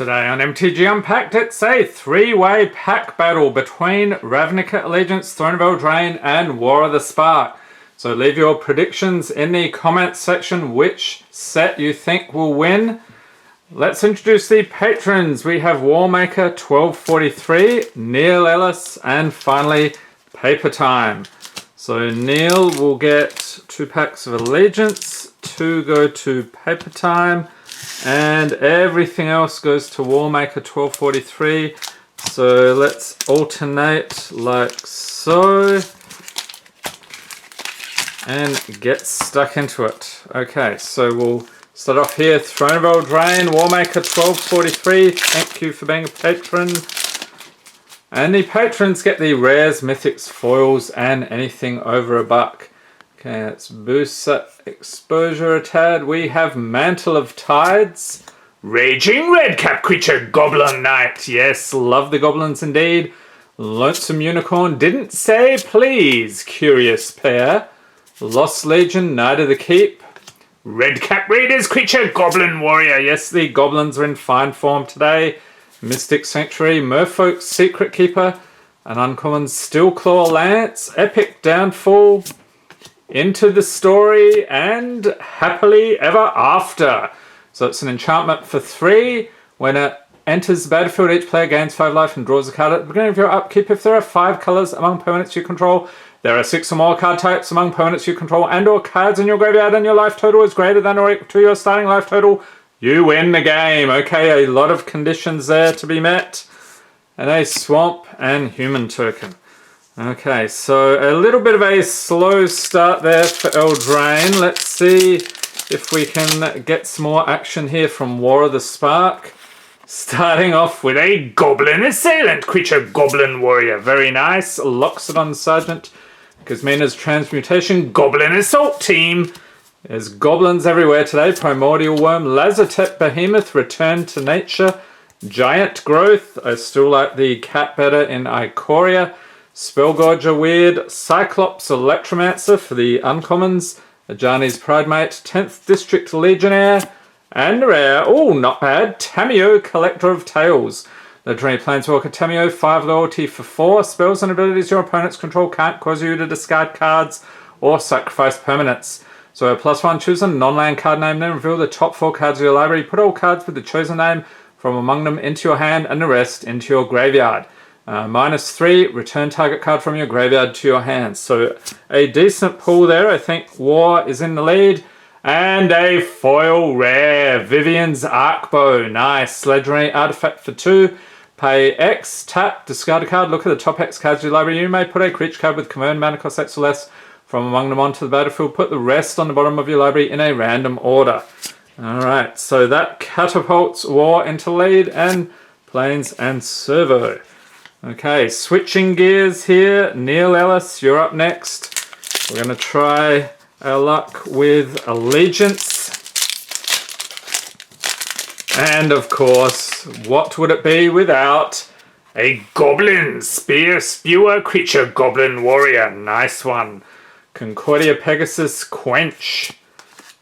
Today on MTG Unpacked, it's a three-way pack battle between Ravnica Allegiance, Throne of Eldraine, and War of the Spark. So leave your predictions in the comments section which set you think will win. Let's introduce the patrons. We have Warmaker 1243, Neil Ellis, and finally Paper Time. So Neil will get 2 packs of Allegiance, 2 go to Paper Time, and everything else goes to Warmaker 1243. So let's alternate like so and get stuck into it. Okay, so we'll start off here. Throne of Eldraine, Warmaker 1243. Thank you for being a patron. And the patrons get the rares, mythics, foils, and anything over $1. Okay, let's boost that exposure a tad. We have Mantle of Tides. Raging Redcap Creature, Goblin Knight. Yes, love the goblins indeed. Lonesome Unicorn, didn't say please. Curious Pair. Lost Legion, Knight of the Keep. Redcap Raiders Creature, Goblin Warrior. Yes, the goblins are in fine form today. Mystic Sanctuary, Merfolk's Secret Keeper. An uncommon Steelclaw Lance. Epic Downfall. Into the Story, and Happily Ever After. So it's an enchantment for 3. When it enters the battlefield, each player gains 5 life and draws a card at the beginning of your upkeep. If there are 5 colors among permanents you control, there are 6 or more card types among permanents you control, and or cards in your graveyard, and your life total is greater than or equal to your starting life total, you win the game. Okay, a lot of conditions there to be met. And a swamp and human token. Okay, so a little bit of a slow start there for Eldraine. Let's see if we can get some more action here from War of the Spark. Starting off with a Goblin Assailant Creature, Goblin Warrior. Very nice. Loxodon Sergeant, Kazmina's Transmutation, Goblin Assault Team. There's goblins everywhere today. Primordial Worm, Lazotep Behemoth, Return to Nature, Giant Growth. I still like the cat better in Ikoria. Spellgorger Weird, Cyclops Electromancer for the uncommons, Ajani's Pridemate, 10th District Legionnaire, and rare, oh not bad, Tameo Collector of Tales. Legendary Planeswalker Tameo, 5 loyalty for 4. Spells and abilities your opponents control can't cause you to discard cards or sacrifice permanents. So a +1, choose a non-land card name, then reveal the top 4 cards of your library. Put all cards with the chosen name from among them into your hand and the rest into your graveyard. -3, return target card from your graveyard to your hand. So a decent pull there. I think War is in the lead. And a foil rare, Vivian's Arcbow. Nice. Legendary artifact for 2. Pay X, tap, discard a card, look at the top X cards of your library. You may put a creature card with convert mana cost X or less from among them onto the battlefield. Put the rest on the bottom of your library in a random order. Alright, so that catapults War into lead and Plains and Servo. Okay, switching gears here. Neil Ellis, you're up next. We're going to try our luck with Allegiance. And of course, what would it be without a Goblin Spear Spewer Creature, Goblin Warrior. Nice one. Concordia Pegasus Quench.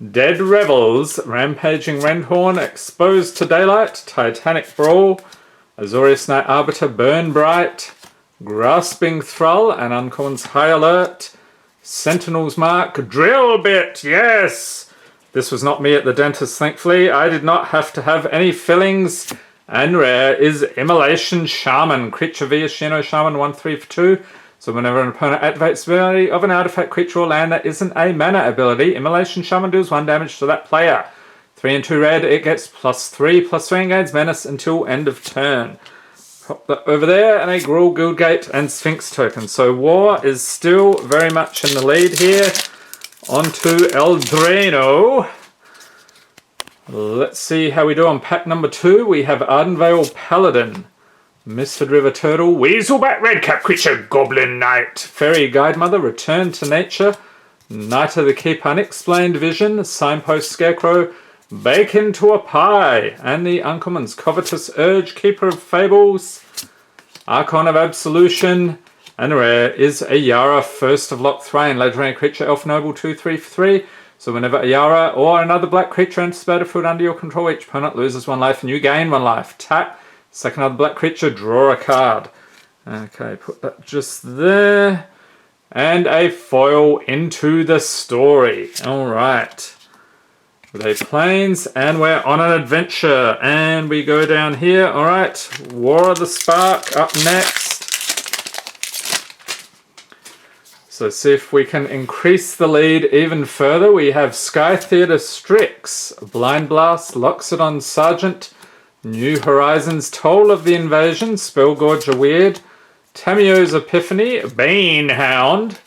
Dead Rebels, Rampaging Rendhorn, Exposed to Daylight, Titanic Brawl, Azorius Night Arbiter, Burn Bright, Grasping Thrall, and Uncommons High Alert, Sentinel's Mark, Drill Bit, yes! This was not me at the dentist, thankfully. I did not have to have any fillings. And rare is Immolation Shaman, creature via Shino Shaman, 1/3 for 2. So whenever an opponent activates the ability of an artifact, creature, or land that isn't a mana ability, Immolation Shaman deals 1 damage to that player. 3 and 2 red, it gets +3/+3 and gains menace until end of turn. Pop that over there, and a Gruul Guildgate and Sphinx token. So War is still very much in the lead here. On to Eldraine. Let's see how we do on pack number 2. We have Ardenvale Paladin, Misford River Turtle, Weaselback Redcap Creature, Goblin Knight, Fairy Guidemother, Return to Nature, Knight of the Keep, Unexplained Vision, Signpost Scarecrow, Bake into a Pie, and the uncommons, Covetous Urge, Keeper of Fables, Archon of Absolution, and rare is a Yara, First of Lock Thrain, legendary creature, Elf Noble, 2/3 for 3. So whenever a Yara or another black creature enters the battlefield under your control, each opponent loses 1 life and you gain 1 life. Tap, second other black creature, draw a card. Okay, put that just there. And a foil into the story. Alright. With a plains, and we're on an adventure. And we go down here. Alright, War of the Spark up next. So see if we can increase the lead even further. We have Sky Theatre Strix, Blind Blast, Loxodon Sergeant, New Horizons, Toll of the Invasion, Spellgorger Weird, Tamiyo's Epiphany, Banehound,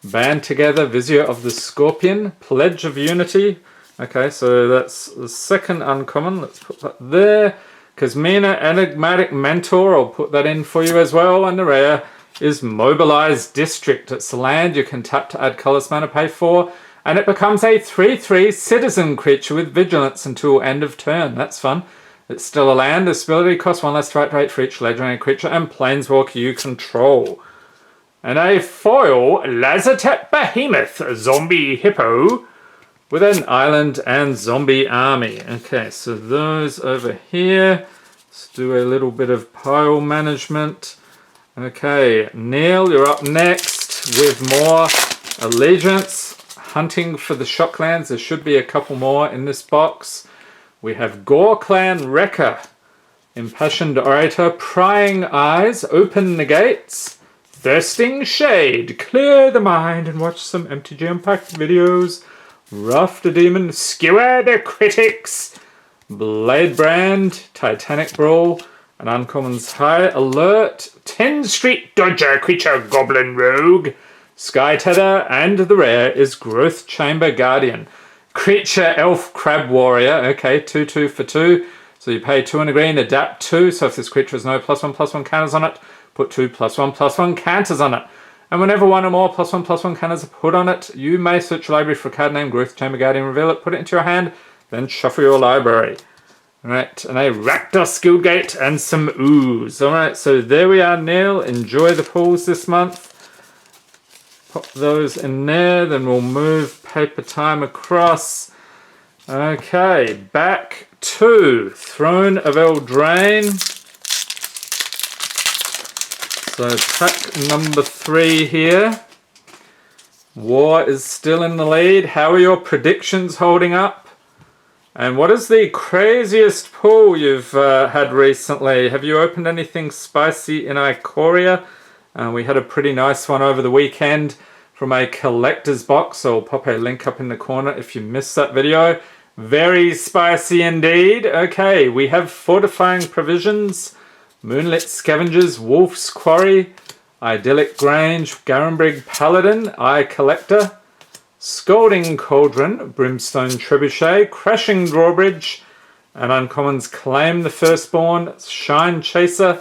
Band Together, Vizier of the Scorpion, Pledge of Unity. Okay, so that's the second uncommon. Let's put that there. Kazmina, Enigmatic Mentor, I'll put that in for you as well. And the rare is Mobilized District. It's a land you can tap to add colorless mana, pay 4, and it becomes a 3/3 citizen creature with vigilance until end of turn. That's fun. It's still a land. This ability costs 1 less to activate for each legendary creature and planeswalker you control. And a foil Lazotep Behemoth, Zombie Hippo, with an island and zombie army. Okay, so those over here. Let's do a little bit of pile management. Okay, Neil, you're up next with more Allegiance, hunting for the Shocklands. There should be a couple more in this box. We have Gore Clan Wrecker, Impassioned Orator, Prying Eyes, Open the Gates, Thirsting Shade, Clear the Mind and watch some MTG Unpacked videos, Rough the Demon, Skewer the Critics, Blade Brand, Titanic Brawl, an uncommon's High Alert, 10 Street Dodger, Creature Goblin Rogue, Sky Tether, and the rare is Growth Chamber Guardian. Creature Elf Crab Warrior, okay, 2/2 for 2. So you pay 2 and a green, adapt 2. So if this creature has no +1/+1 counters on it, put 2 +1/+1 counters on it. And whenever 1 or more +1/+1 counters are put on it, you may search your library for a card named Growth Chamber Guardian, reveal it, put it into your hand, then shuffle your library. Alright, and a Rakdos Guildgate and some Ooze. Alright, so there we are, Neil. Enjoy the pools this month. Pop those in there, then we'll move Paper Time across. Okay, back to Throne of Eldraine. So pack number 3 here. War is still in the lead. How are your predictions holding up? And what is the craziest pull you've had recently? Have you opened anything spicy in Ikoria? We had a pretty nice one over the weekend from a collector's box. So I'll pop a link up in the corner if you missed that video. Very spicy indeed. Okay, we have Fortifying Provisions, Moonlit Scavengers, Wolf's Quarry, Idyllic Grange, Garenbrig Paladin, Eye Collector, Scalding Cauldron, Brimstone Trebuchet, Crashing Drawbridge, and uncommons Claim the Firstborn, Shine Chaser,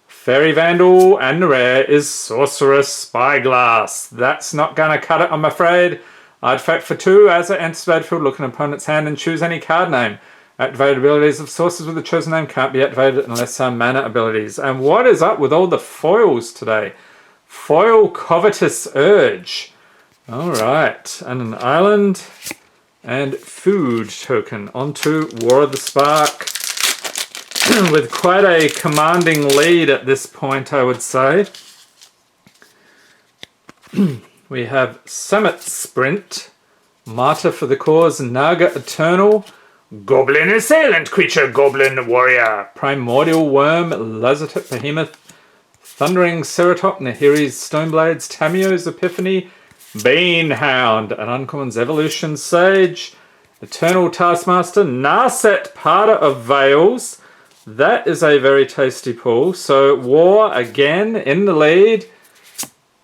Fairy Vandal, and the rare is Sorceress Spyglass. That's not gonna cut it, I'm afraid. Artifact for 2, as it enters the battlefield, look at an opponent's hand and choose any card name. Activated abilities of sources with the chosen name can't be activated unless some mana abilities. And what is up with all the foils today? Foil Covetous Urge. Alright, and an island and food token onto War of the Spark with quite a commanding lead at this point, I would say. We have Summit Sprint, Martyr for the Cause, Naga Eternal, Goblin Assailant, Creature Goblin Warrior, Primordial Worm, Lazotep Behemoth, Thundering Ceratop, Nahiri's Stoneblades, Tamiyo's Epiphany, Banehound, an uncommon's Evolution Sage, Eternal Taskmaster, Narset Parter of Veils. That is a very tasty pull. So War again in the lead.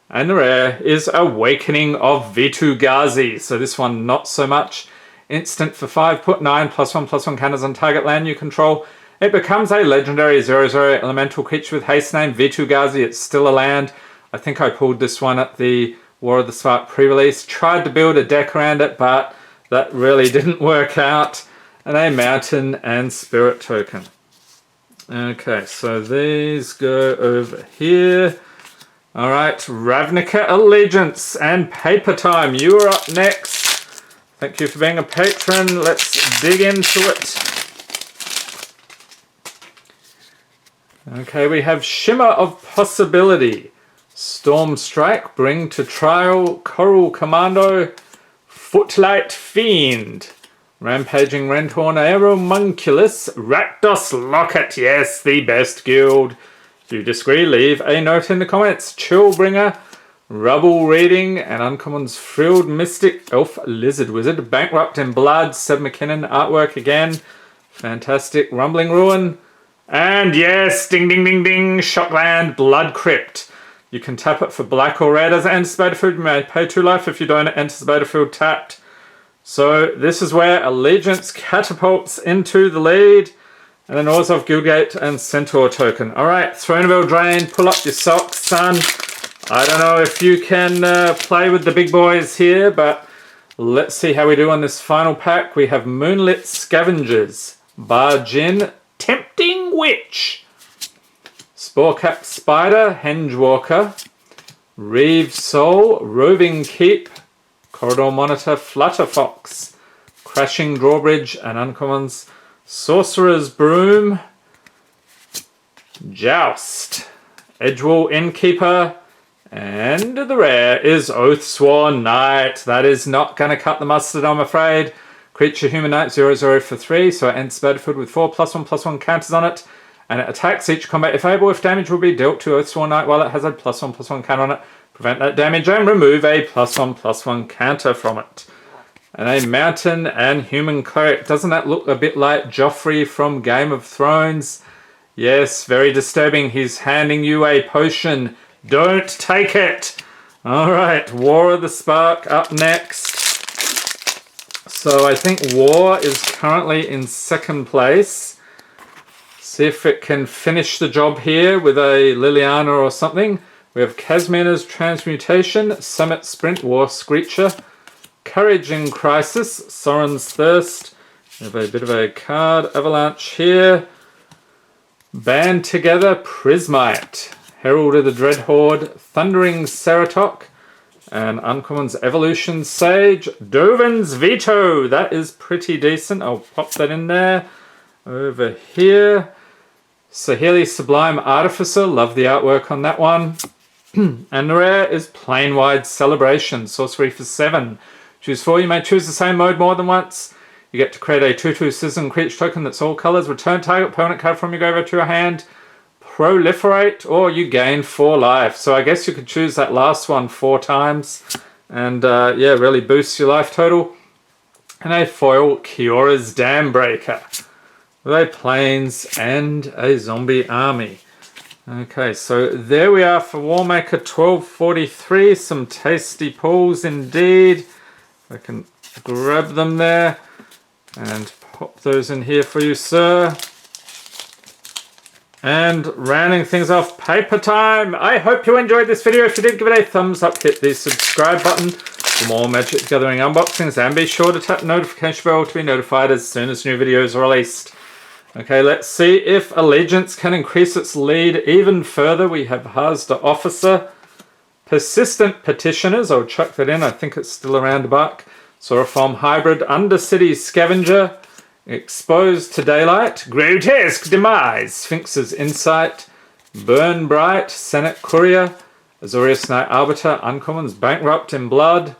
And the rare is Awakening of Vitu-Ghazi. So this one not so much. Instant for 5, put 9 +1/+1 counters on target land you control. It becomes a legendary 0/0 elemental creature with haste named Vitu-Ghazi. It's still a land. I think I pulled this one at the War of the Spark pre-release. Tried to build a deck around it, but that really didn't work out. And a Mountain and Spirit token. Okay, so these go over here. Alright, Ravnica Allegiance and Paper Time. You are up next. Thank you for being a patron. Let's dig into it. Okay, we have Shimmer of Possibility. Storm Strike, Bring to Trial, Coral Commando, Footlight Fiend, Rampaging Renthorn, Aeromunculus, Rakdos Locket, yes, the best guild. If you disagree, leave a note in the comments. Chillbringer, Rubble Reading, and Uncommon's Frilled Mystic, Elf Lizard Wizard, Bankrupt in Blood, Seb McKinnon, artwork again, fantastic, Rumbling Ruin, and yes, ding ding ding ding, Shockland, Blood Crypt. You can tap it for black or red as it enters the battlefield. You may pay 2 life if you don't enter the battlefield tapped. So this is where Allegiance catapults into the lead. And then Orzhov, Guildgate, and Centaur token. Alright, Throne of Eldraine, pull up your socks, son. I don't know if you can play with the big boys here, but let's see how we do on this final pack. We have Moonlit Scavengers, Bargin, Tempting Witch, Sporecapped Spider, Hengewalker, Reeve Soul, Roving Keep, Corridor Monitor, Flutterfox, Crashing Drawbridge, and Uncommons, Sorcerer's Broom, Joust, Edgewall Innkeeper, and the rare is Oathsworn Knight. That is not going to cut the mustard, I'm afraid. Creature Human Knight 0/0 for 3, so it enters battlefield with 4+1/+1 counters on it, and it attacks each combat if able. If damage will be dealt to Oathsworn Knight while it has a +1/+1 counter on it, prevent that damage and remove a +1/+1 counter from it. And a Mountain and Human Cleric. Doesn't that look a bit like Joffrey from Game of Thrones? Yes, very disturbing. He's handing you a potion. Don't take it. Alright, War of the Spark up next. So I think War is currently in 2nd place. See if it can finish the job here with a Liliana or something. We have Casmina's Transmutation, Summit Sprint, War Screecher, Courage in Crisis, Sorin's Thirst. We have a bit of a card avalanche here. Band Together, Prismite, Herald of the Dreadhorde, Thundering Ceratok, and Uncommon's Evolution Sage, Dovin's Veto. That is pretty decent. I'll pop that in there. Over here, Sahili Sublime Artificer. Love the artwork on that one. And the rare is Planewide Celebration, Sorcery for 7. Choose 4. You may choose the same mode more than once. You get to create a 2/2 Citizen Creature token that's all colours. Return target permanent card from your graveyard to your hand. Proliferate, or you gain 4 life. So I guess you could choose that last one 4 times. And yeah, really boosts your life total. And a foil Kiora's Dambreaker. With a Plains and a Zombie Army. Okay, so there we are for Warmaker 1243. Some tasty pulls indeed. I can grab them there and pop those in here for you, sir. And rounding things off, paper time. I hope you enjoyed this video. If you did, give it a thumbs up, hit the subscribe button for more Magic the Gathering unboxings, and be sure to tap the notification bell to be notified as soon as new videos are released. Okay, let's see if Allegiance can increase its lead even further. We have Hazda Officer, Persistent Petitioners. I'll chuck that in. I think it's still around $1. Saurform Hybrid, Undercity Scavenger, Exposed to Daylight, Grotesque Demise, Sphinx's Insight, Burn Bright, Senate Courier, Azorius Knight Arbiter, Uncommons, Bankrupt in Blood,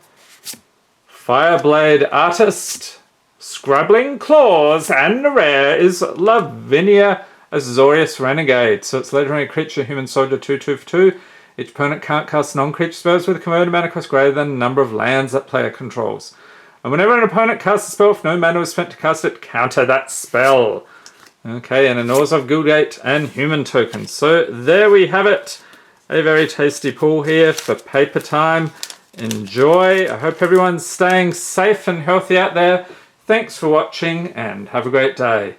Fireblade Artist, Scrabbling Claws, and the rare is Lavinia Azorius Renegade. So it's legendary creature, human soldier, 2/2 for 2. Each opponent can't cast non-creature spells with a converted mana cost greater than the number of lands that player controls. And whenever an opponent casts a spell, if no mana was spent to cast it, counter that spell. Okay, and an Orzhov, Guildgate, and human tokens. So there we have it. A very tasty pull here for paper time. Enjoy. I hope everyone's staying safe and healthy out there. Thanks for watching and have a great day.